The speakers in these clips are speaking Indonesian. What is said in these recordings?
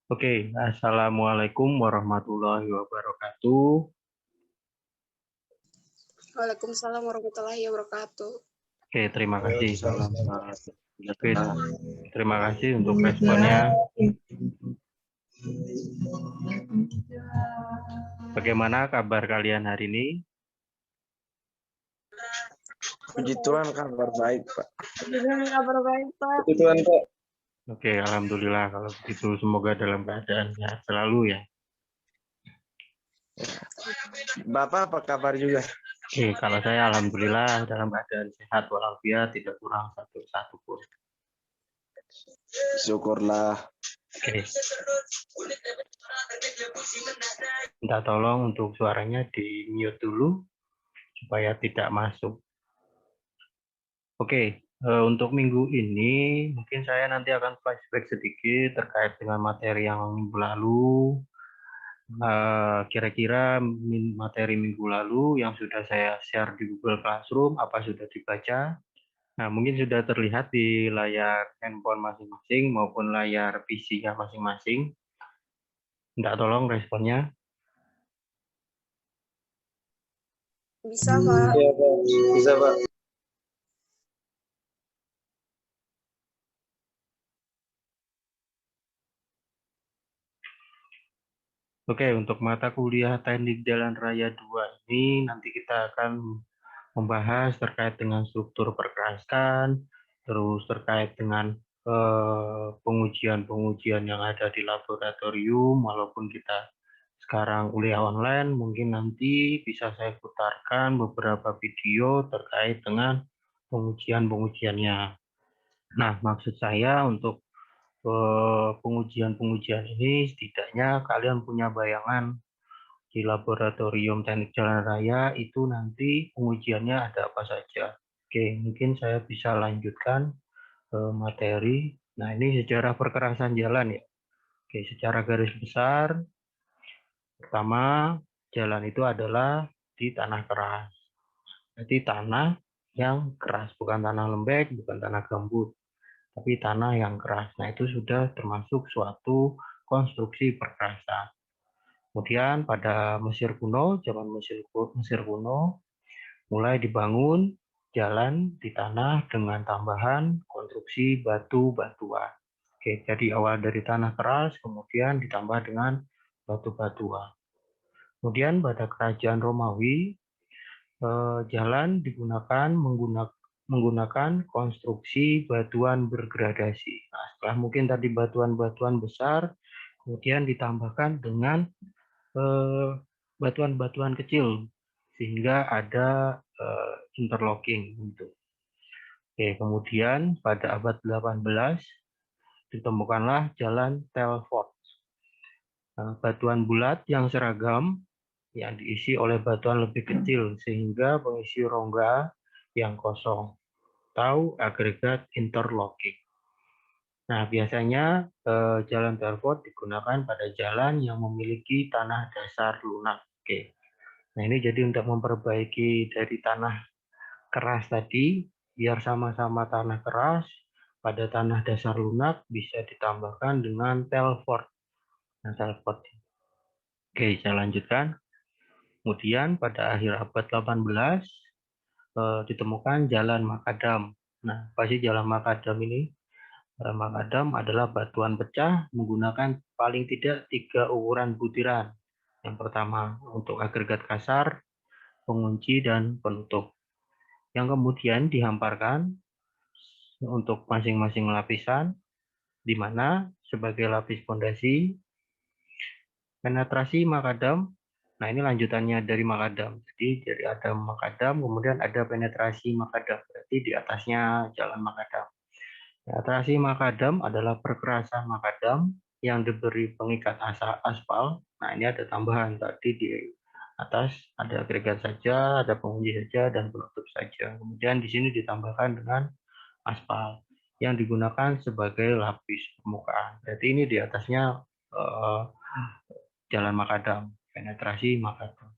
Oke, Assalamualaikum warahmatullahi wabarakatuh. Waalaikumsalam warahmatullahi wabarakatuh. Oke, terima kasih. Oke, terima kasih untuk responnya. Bagaimana kabar kalian hari ini? Puji Tuhan kabar baik, Pak. Kabar baik, Pak. Puji Tuhan, Pak. Oke, alhamdulillah kalau begitu. Semoga dalam keadaan sehat selalu ya. Bapak apa kabar juga? Oke, kalau saya alhamdulillah dalam keadaan sehat walafiat, tidak kurang satu pun. Syukurlah. Oke. Minta tolong untuk suaranya di mute dulu supaya tidak masuk. Oke, untuk minggu ini mungkin saya nanti akan flashback sedikit terkait dengan materi yang minggu lalu. Kira-kira materi minggu lalu yang sudah saya share di Google Classroom, apa sudah dibaca? Nah, mungkin sudah terlihat di layar handphone masing-masing maupun layar PC-nya masing-masing. Minta tolong responnya. Bisa, Pak. Iya, Pak. Bisa, Pak. Oke, untuk mata kuliah Teknik Jalan Raya 2 ini nanti kita akan membahas terkait dengan struktur pergerakan, terus terkait dengan pengujian-pengujian yang ada di laboratorium, walaupun kita sekarang kuliah online, mungkin nanti bisa saya putarkan beberapa video terkait dengan pengujian-pengujiannya. Nah, maksud saya untuk pengujian-pengujian ini setidaknya kalian punya bayangan di laboratorium teknik jalan raya itu nanti pengujiannya ada apa saja. Oke, mungkin saya bisa lanjutkan materi. Nah, ini sejarah perkerasan jalan ya. Oke, secara garis besar, pertama jalan itu adalah di tanah keras. Jadi tanah yang keras, bukan tanah lembek, bukan tanah gambut, tapi tanah yang keras. Nah, itu sudah termasuk suatu konstruksi perkerasan. Kemudian pada Mesir kuno, zaman Mesir kuno, mulai dibangun jalan di tanah dengan tambahan konstruksi batu-batuan. Oke, jadi awal dari tanah keras, kemudian ditambah dengan batu-batuan. Kemudian pada kerajaan Romawi, jalan digunakan menggunakan konstruksi batuan bergradasi. Nah, setelah mungkin tadi batuan-batuan besar, kemudian ditambahkan dengan batuan-batuan kecil sehingga ada interlocking gitu. Oke, kemudian pada abad 18 ditemukanlah jalan Telford. Batuan bulat yang seragam yang diisi oleh batuan lebih kecil sehingga mengisi rongga yang kosong atau agregat interlocking. Nah, biasanya jalan Telford digunakan pada jalan yang memiliki tanah dasar lunak. Oke. Nah, ini jadi untuk memperbaiki dari tanah keras tadi, biar sama-sama tanah keras, pada tanah dasar lunak bisa ditambahkan dengan Telford. Nah, Telford. Oke, saya lanjutkan. Kemudian pada akhir abad 18 ditemukan jalan makadam. Nah, apa sih jalan makadam ini? Jalan makadam adalah batuan pecah menggunakan paling tidak 3 ukuran butiran. Yang pertama untuk agregat kasar, pengunci, dan penutup. Yang kemudian dihamparkan untuk masing-masing lapisan, di mana sebagai lapis fondasi, penetrasi makadam. Nah, ini lanjutannya dari makadam. Jadi dari ada makadam, kemudian ada penetrasi makadam. Berarti di atasnya jalan makadam. Penetrasi makadam adalah perkerasan makadam yang diberi pengikat aspal. Nah, ini ada tambahan tadi di atas ada agregat saja, ada pengunci saja, dan penutup saja. Kemudian di sini ditambahkan dengan aspal yang digunakan sebagai lapis permukaan. Berarti ini di atasnya jalan makadam, penetrasi makadam.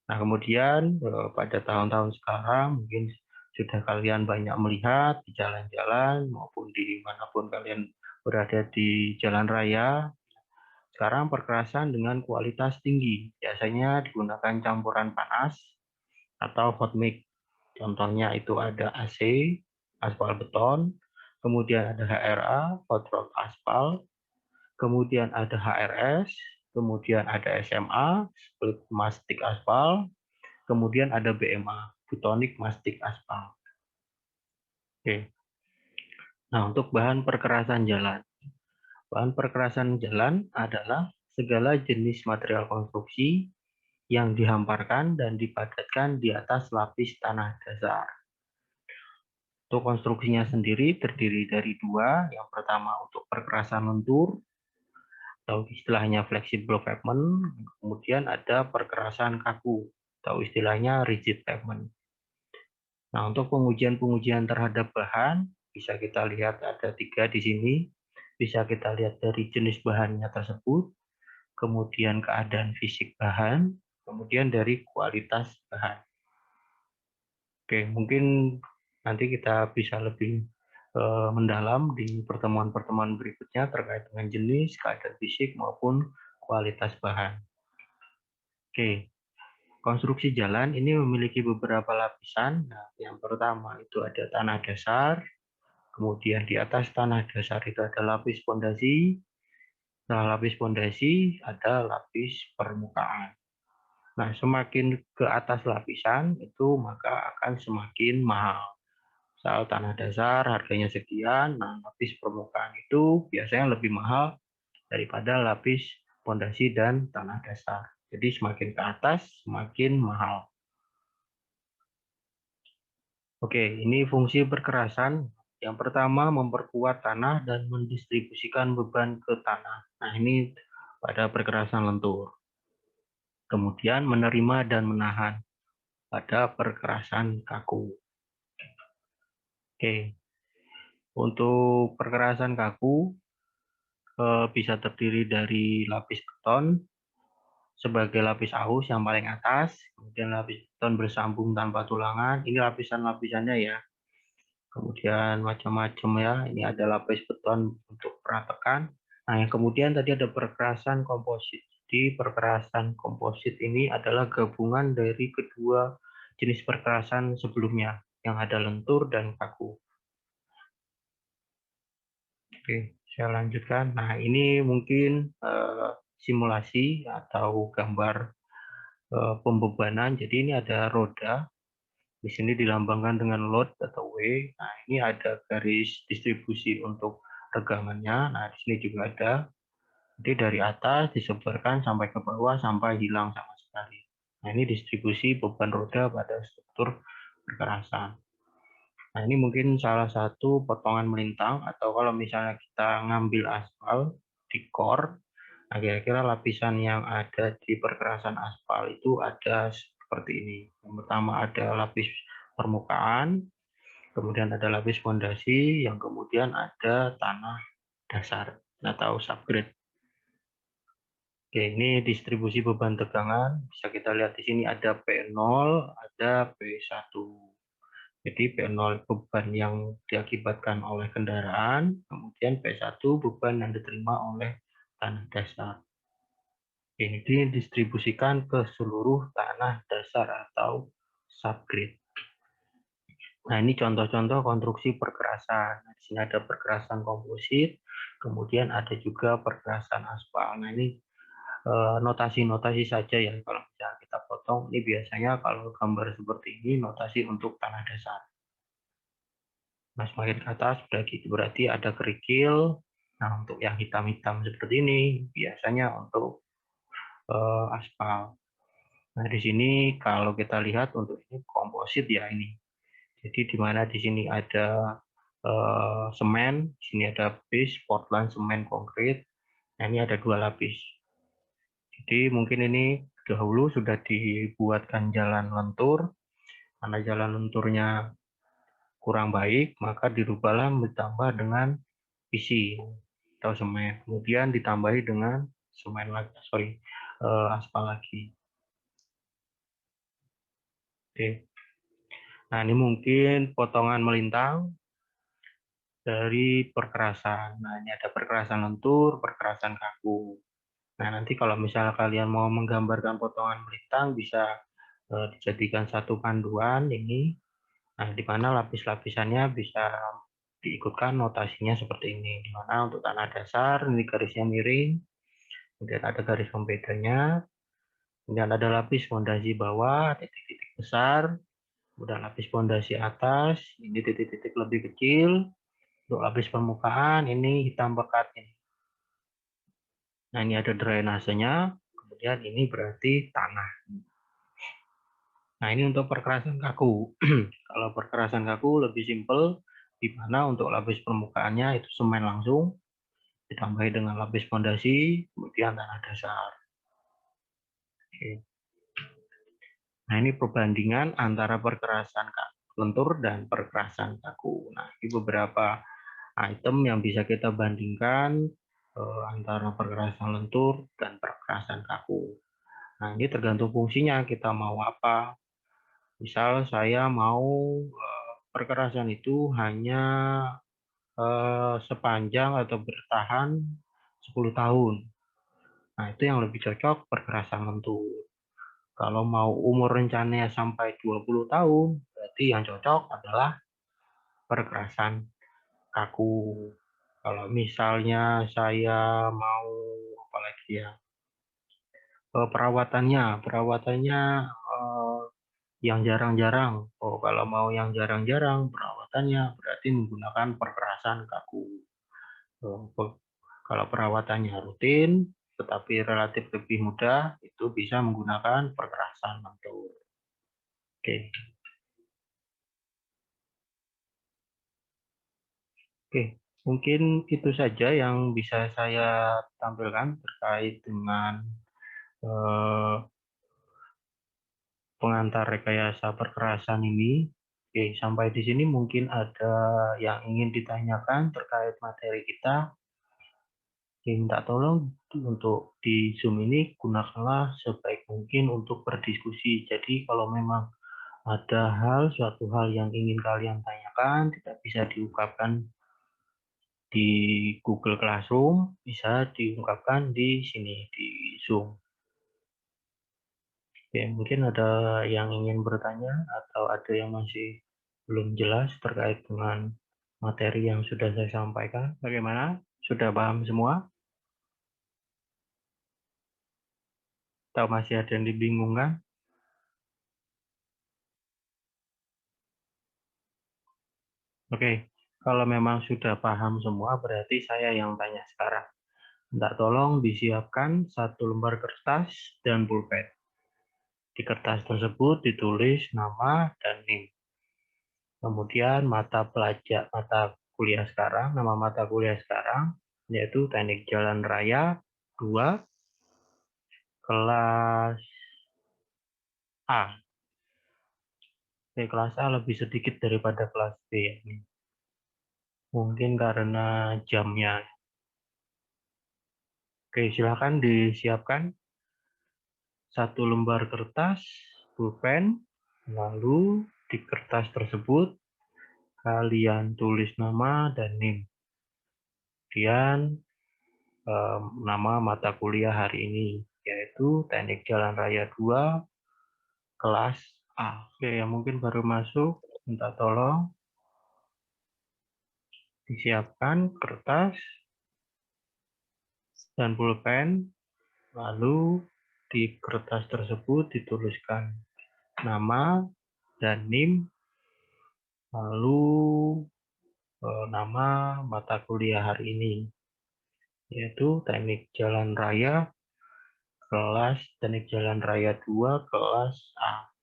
Nah, kemudian pada tahun-tahun sekarang mungkin sudah kalian banyak melihat di jalan-jalan maupun di manapun kalian berada di jalan raya, Sekarang perkerasan dengan kualitas tinggi, biasanya digunakan campuran panas atau hot mix. Contohnya itu ada AC, aspal beton, kemudian ada HRA, hot rolled aspal, kemudian ada HRS, kemudian ada SMA, split mastic aspal, kemudian ada BMA, butonic mastic aspal. Oke. Nah, untuk bahan perkerasan jalan. Bahan perkerasan jalan adalah segala jenis material konstruksi yang dihamparkan dan dipadatkan di atas lapis tanah dasar. Untuk konstruksinya sendiri terdiri dari dua. Yang pertama untuk perkerasan lentur, atau istilahnya flexible pavement. Kemudian ada perkerasan kaku, atau istilahnya rigid pavement. Nah, untuk pengujian-pengujian terhadap bahan, bisa kita lihat ada 3 di sini. Bisa kita lihat dari jenis bahannya tersebut, kemudian keadaan fisik bahan, kemudian dari kualitas bahan. Oke, mungkin nanti kita bisa lebih mendalam di pertemuan-pertemuan berikutnya terkait dengan jenis, keadaan fisik, maupun kualitas bahan. Oke, konstruksi jalan ini memiliki beberapa lapisan. Nah, yang pertama itu ada tanah dasar, kemudian di atas tanah dasar itu ada lapis pondasi. Setelah lapis pondasi ada lapis permukaan. Nah, semakin ke atas lapisan itu maka akan semakin mahal. Misal tanah dasar harganya sekian, nah lapis permukaan itu biasanya lebih mahal daripada lapis pondasi dan tanah dasar. Jadi semakin ke atas semakin mahal. Oke, ini fungsi perkerasan. Yang pertama memperkuat tanah dan mendistribusikan beban ke tanah. Nah, ini pada perkerasan lentur. Kemudian menerima dan menahan pada perkerasan kaku. Oke, untuk perkerasan kaku bisa terdiri dari lapis beton sebagai lapis aus yang paling atas, kemudian lapis beton bersambung tanpa tulangan. Ini lapisan-lapisannya ya. Kemudian macam-macam ya. Ini ada lapis beton untuk peratakan. Nah, yang kemudian tadi ada perkerasan komposit. Jadi perkerasan komposit ini adalah gabungan dari kedua jenis perkerasan sebelumnya, yang ada lentur dan kaku. Oke, saya lanjutkan. Nah, ini mungkin simulasi atau gambar pembebanan. Jadi ini ada roda. Di sini dilambangkan dengan load atau W. Nah, ini ada garis distribusi untuk tegangannya. Nah, di sini juga ada. Jadi dari atas disebarkan sampai ke bawah sampai hilang sama sekali. Nah, ini distribusi beban roda pada struktur perkerasan. Nah, ini mungkin salah satu potongan melintang, atau kalau misalnya kita ngambil aspal di core, nah kira-kira lapisan yang ada di perkerasan aspal itu ada seperti ini. Yang pertama ada lapis permukaan, kemudian ada lapis fondasi, yang kemudian ada tanah dasar atau subgrade. Oke, ini distribusi beban tegangan. Bisa kita lihat di sini ada P0, ada P1. Jadi P0 beban yang diakibatkan oleh kendaraan, kemudian P1 beban yang diterima oleh tanah dasar. Ini didistribusikan ke seluruh tanah dasar atau subgrade. Nah, ini contoh-contoh konstruksi perkerasan. Nah, di sini ada perkerasan komposit, kemudian ada juga perkerasan aspal. Nah, ini notasi-notasi saja ya kalau misalnya kita potong. Ini biasanya kalau gambar seperti ini notasi untuk tanah dasar. Nah, semakin ke atas berarti ada kerikil. Nah, untuk yang hitam-hitam seperti ini biasanya untuk aspal. Nah, di sini kalau kita lihat untuk ini komposit ya ini. Jadi di mana di sini ada semen, di sini ada base, Portland semen konkrit. Nah, ini ada 2 lapis. Jadi mungkin ini dahulu sudah dibuatkan jalan lentur, karena jalan lenturnya kurang baik, maka dirubahlah ditambah dengan PC atau semen. Kemudian ditambahi dengan semen lagi, aspal lagi. Oke. Nah, ini mungkin potongan melintang dari perkerasan. Nah, ini ada perkerasan lentur, perkerasan kaku. Nah, nanti kalau misalnya kalian mau menggambarkan potongan melintang, bisa dijadikan satu panduan ini. Nah, di mana lapis-lapisannya bisa diikutkan notasinya seperti ini. Di mana untuk tanah dasar, ini garisnya miring, kemudian ada garis pembedanya, kemudian ada lapis fondasi bawah, titik-titik besar, kemudian lapis fondasi atas, ini titik-titik lebih kecil, untuk lapis permukaan, ini hitam pekat ini. Nah, ini ada drainasenya, kemudian ini berarti tanah. Nah, ini untuk perkerasan kaku. Kalau perkerasan kaku lebih simpel, di mana untuk lapis permukaannya itu semen langsung, ditambahi dengan lapis fondasi, kemudian tanah dasar. Oke. Nah, ini perbandingan antara perkerasan lentur dan perkerasan kaku. Nah, ini beberapa item yang bisa kita bandingkan antara perkerasan lentur dan perkerasan kaku. Nah, ini tergantung fungsinya, kita mau apa. Misal saya mau perkerasan itu hanya sepanjang atau bertahan 10 tahun. Nah, itu yang lebih cocok perkerasan lentur. Kalau mau umur rencananya sampai 20 tahun, berarti yang cocok adalah perkerasan kaku. Kalau misalnya saya mau apa lagi ya? Perawatannya yang jarang-jarang. Oh, kalau mau yang jarang-jarang perawatannya berarti menggunakan perkerasan kaku. Kalau perawatannya rutin, tetapi relatif lebih mudah, itu bisa menggunakan perkerasan lentur. Oke. Oke, mungkin itu saja yang bisa saya tampilkan terkait dengan pengantar rekayasa perkerasan ini. Oke, sampai di sini mungkin ada yang ingin ditanyakan terkait materi kita. Minta tolong untuk di Zoom ini gunakanlah sebaik mungkin untuk berdiskusi. Jadi kalau memang ada suatu hal yang ingin kalian tanyakan, tidak bisa diungkapkan di Google Classroom, bisa diungkapkan di sini, di Zoom. Oke, mungkin ada yang ingin bertanya atau ada yang masih belum jelas terkait dengan materi yang sudah saya sampaikan. Bagaimana? Sudah paham semua? Atau masih ada yang dibingungkan? Oke, kalau memang sudah paham semua, berarti saya yang tanya sekarang. Minta tolong disiapkan satu lembar kertas dan pulpen. Di kertas tersebut ditulis nama dan NIM. Kemudian mata kuliah sekarang, nama mata kuliah sekarang, yaitu Teknik Jalan Raya 2, kelas A. Kelas A lebih sedikit daripada kelas B. Ini. Mungkin karena jamnya. Oke, silakan disiapkan satu lembar kertas, pulpen, lalu di kertas tersebut kalian tulis nama dan NIM. Kemudian nama mata kuliah hari ini, yaitu Teknik Jalan Raya 2, kelas A. Oke, yang mungkin baru masuk, minta tolong disiapkan kertas dan pulpen, lalu di kertas tersebut dituliskan nama dan NIM, lalu nama mata kuliah hari ini, yaitu Teknik Jalan Raya, kelas Teknik Jalan Raya 2, kelas A.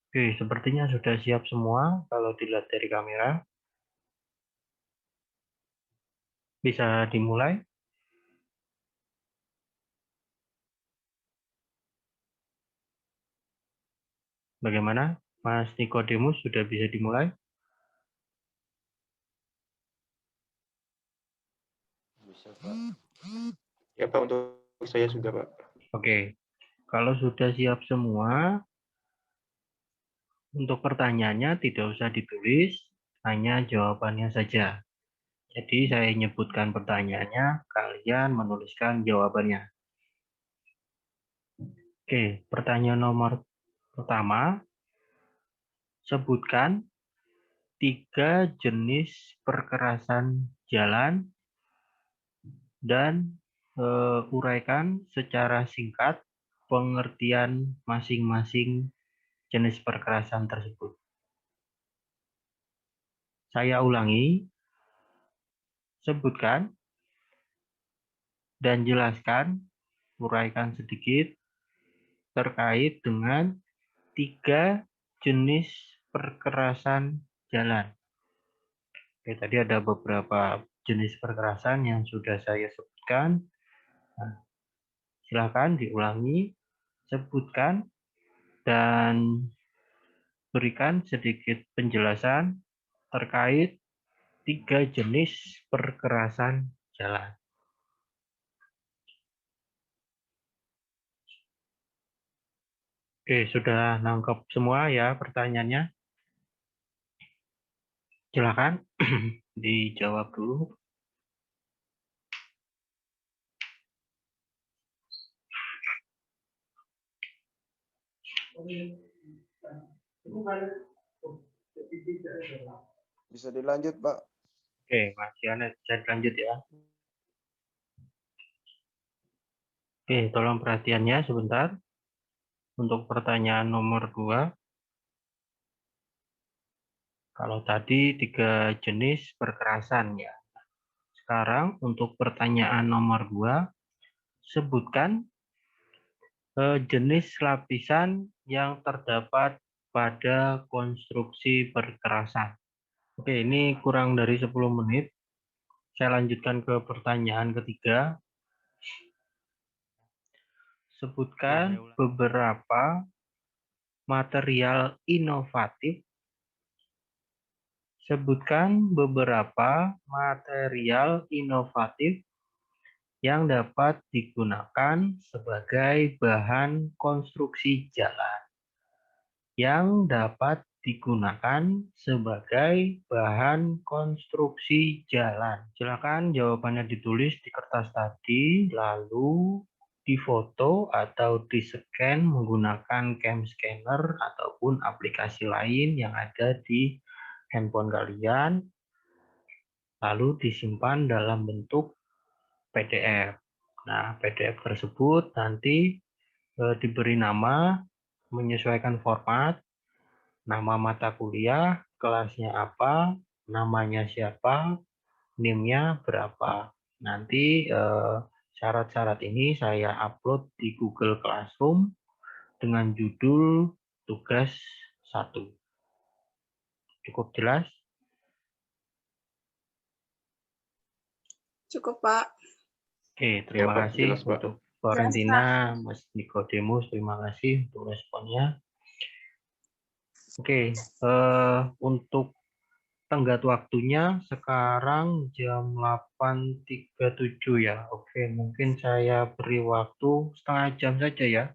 Oke, sepertinya sudah siap semua kalau dilihat dari kamera. Bisa dimulai. Bagaimana? Mas Nikodemus sudah bisa dimulai? Bisa, Pak. Ya, Pak, untuk saya sudah, Pak. Oke, kalau sudah siap semua, untuk pertanyaannya tidak usah ditulis, hanya jawabannya saja. Jadi saya nyebutkan pertanyaannya, kalian menuliskan jawabannya. Oke, pertanyaan nomor pertama, sebutkan 3 jenis perkerasan jalan dan uraikan secara singkat pengertian masing-masing jenis perkerasan tersebut. Saya ulangi, sebutkan dan jelaskan, uraikan sedikit terkait dengan 3 jenis perkerasan jalan. Oke, tadi ada beberapa jenis perkerasan yang sudah saya sebutkan. Nah, silakan diulangi, sebutkan, dan berikan sedikit penjelasan terkait 3 jenis perkerasan jalan. Oke, sudah nangkep semua ya pertanyaannya? Silakan dijawab dulu. Bisa dilanjut, Pak. Oke, Mas Janet, saya lanjut ya. Oke, tolong perhatiannya sebentar. Untuk pertanyaan nomor 2, kalau tadi 3 jenis perkerasan ya. Sekarang untuk pertanyaan nomor 2, sebutkan jenis lapisan yang terdapat pada konstruksi perkerasan. Oke, ini kurang dari 10 menit. Saya lanjutkan ke pertanyaan ketiga. Sebutkan beberapa material inovatif. Sebutkan beberapa material inovatif yang dapat digunakan sebagai bahan konstruksi jalan. Yang dapat digunakan sebagai bahan konstruksi jalan. Silakan jawabannya ditulis di kertas tadi, lalu difoto atau di-scan menggunakan cam scanner ataupun aplikasi lain yang ada di handphone kalian, lalu disimpan dalam bentuk PDF. Nah, PDF tersebut nanti diberi nama, menyesuaikan format, nama mata kuliah, kelasnya apa, namanya siapa, NIM-nya berapa. Nanti syarat-syarat ini saya upload di Google Classroom dengan judul tugas 1. Cukup jelas? Cukup, Pak. Oke, terima Pak. kasih Jelas, Pak. untuk Jelas, Pak. Florentina, Mas Nikodemus, terima kasih untuk responnya. Oke, untuk tenggat waktunya sekarang jam 8.37 ya. Oke, mungkin saya beri waktu setengah jam saja ya.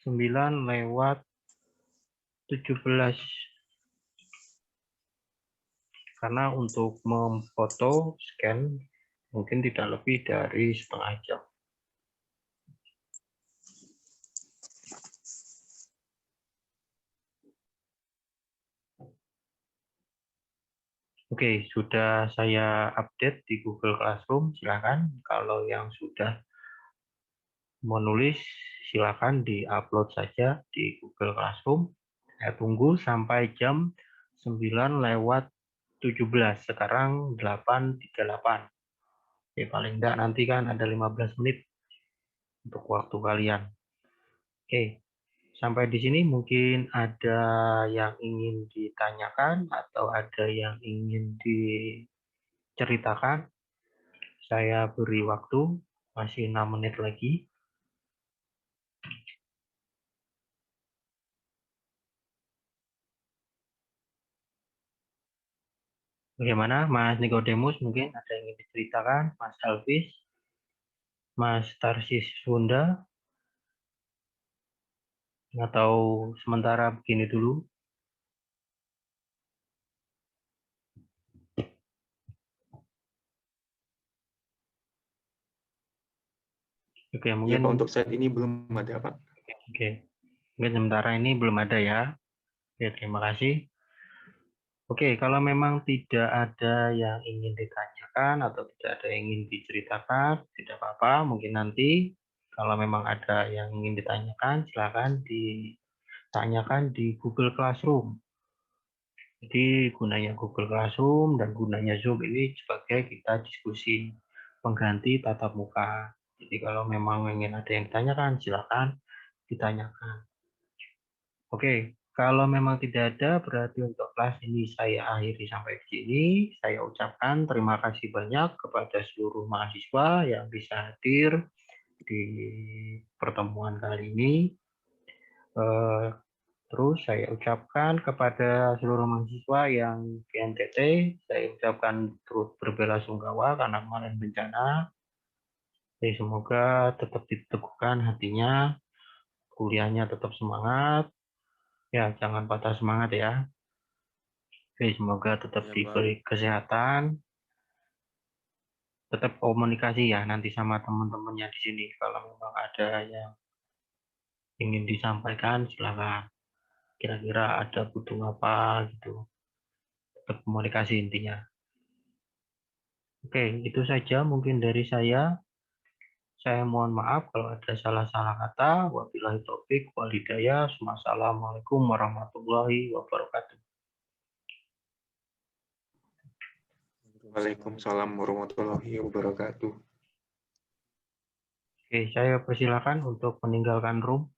9:17. Karena untuk memfoto scan mungkin tidak lebih dari setengah jam. Oke, sudah saya update di Google Classroom. Silakan kalau yang sudah menulis silakan di-upload saja di Google Classroom. Saya tunggu sampai jam 9:17. Sekarang 8.38. Oke, paling enggak nanti kan ada 15 menit untuk waktu kalian. Oke, sampai di sini mungkin ada yang ingin ditanyakan atau ada yang ingin diceritakan. Saya beri waktu, masih 6 menit lagi. Bagaimana, Mas Nikodemus? Mungkin ada yang ingin diceritakan, Mas Alvis, Mas Tarsis Sunda, atau sementara begini dulu? Oke, Ya mungkin Pak, untuk saat ini belum ada Pak. Oke, mungkin sementara ini belum ada ya. Oke, terima kasih. Oke, kalau memang tidak ada yang ingin ditanyakan atau tidak ada yang ingin diceritakan, tidak apa-apa. Mungkin nanti kalau memang ada yang ingin ditanyakan, silakan ditanyakan di Google Classroom. Jadi gunanya Google Classroom dan gunanya Zoom ini sebagai kita diskusi pengganti tatap muka. Jadi kalau memang ingin ada yang ditanyakan, silakan ditanyakan. Oke, kalau memang tidak ada, berarti untuk kelas ini saya akhiri sampai di sini. Saya ucapkan terima kasih banyak kepada seluruh mahasiswa yang bisa hadir di pertemuan kali ini. Terus saya ucapkan kepada seluruh mahasiswa yang di NTT, saya ucapkan turut berbelasungkawa karena kemarin bencana. Jadi semoga tetap diteguhkan hatinya, kuliahnya tetap semangat. Ya, jangan patah semangat ya. Oke, semoga tetap Ya Pak. diberi kesehatan, tetap komunikasi ya nanti sama teman-temannya di sini. Kalau memang ada yang ingin disampaikan, silakan. Kira-kira ada butuh apa gitu. Tetap komunikasi intinya. Oke, itu saja mungkin dari saya. Saya mohon maaf kalau ada salah-salah kata. Wabillahi taufik wal hidayah. Wassalamualaikum warahmatullahi wabarakatuh. Waalaikumsalam warahmatullahi wabarakatuh. Oke, saya persilakan untuk meninggalkan room.